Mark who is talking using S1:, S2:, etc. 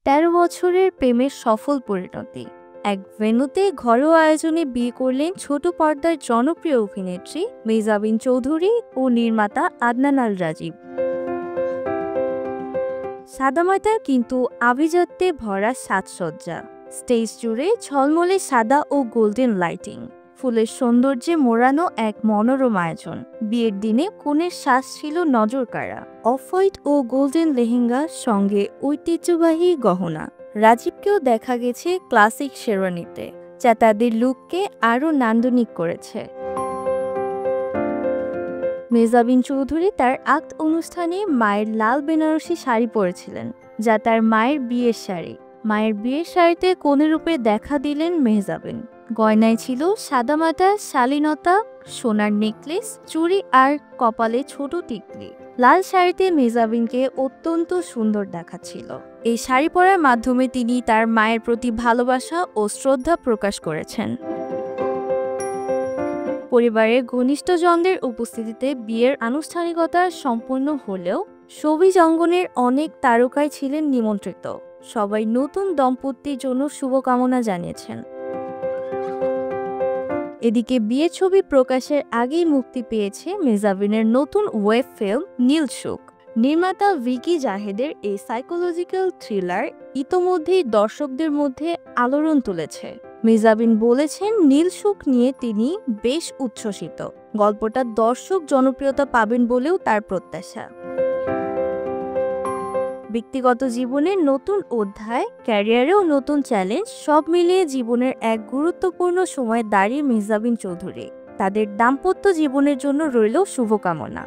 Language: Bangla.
S1: ১৩ বছরের প্রেমের সফল পরিণতি। এক ভেন্যুতে ঘরোয়া আয়োজনে বিয়ে করলেন ছোট পর্দার জনপ্রিয় অভিনেত্রী মেহজাবিন চৌধুরী ও নির্মাতা আদনান আল রাজীব। সাদামাটা কিন্তু আভিজাত্যে ভরা সাজসজ্জা, স্টেজ জুড়ে ঝলমলে সাদা ও গোল্ডেন লাইটিং, ফুলের সৌন্দর্যে মোড়ানো এক মনোরম আয়োজন। বিয়ের দিনে কনের সাজ ছিল নজরকাড়া, অফ হোয়াইট ও গোল্ডেন লেহেঙ্গা সঙ্গে ঐতিহ্যবাহী গহনা। রাজীবকেও দেখা গেছে ক্লাসিক শেরওয়ানিতে, যা তাদের লুককে আরও নান্দনিক করেছে। মেহজাবিন চৌধুরী তার আক্ত অনুষ্ঠানে মায়ের লাল বেনারসি শাড়ি পরেছিলেন, যা তার মায়ের বিয়ের শাড়ি। মায়ের বিয়ের শাড়িতে কনে রূপে দেখা দিলেন মেহজাবিন। গয়নায় ছিল সাদামাটা শালীনতা, সোনার নেকলেস, চুড়ি আর কপালে ছোট টিকলি। লাল শাড়িতে মেহজাবিনকে অত্যন্ত সুন্দর দেখাচ্ছিল। এই শাড়ি পরার মাধ্যমে তিনি তার মায়ের প্রতি ভালোবাসা ও শ্রদ্ধা প্রকাশ করেছেন। পরিবারের ঘনিষ্ঠজনদের উপস্থিতিতে বিয়ের আনুষ্ঠানিকতা সম্পন্ন হলেও শোবিজ অঙ্গনের অনেক তারকাই ছিলেন নিমন্ত্রিত। সবাই নতুন দম্পতির জন্য শুভকামনা জানিয়েছেন। এদিকে বিয়ের ছবি প্রকাশের আগেই মুক্তি পেয়েছে মেহজাবিনের নতুন ওয়েব ফিল্ম নীলসুখ। নির্মাতা ভিকি জাহেদের এই সাইকোলজিক্যাল থ্রিলার ইতোমধ্যেই দর্শকদের মধ্যে আলোড়ন তুলেছে। মেহজাবিন বলেছেন, নীলসুখ নিয়ে তিনি বেশ উচ্ছ্বসিত। গল্পটা দর্শক জনপ্রিয়তা পাবেন বলেও তার প্রত্যাশা। ব্যক্তিগত জীবনের নতুন অধ্যায়, ক্যারিয়ারেও নতুন চ্যালেঞ্জ, সব মিলিয়ে জীবনের এক গুরুত্বপূর্ণ সময় দাঁড়িয়ে মেহজাবিন চৌধুরী। তাদের দাম্পত্য জীবনের জন্য রইল শুভকামনা।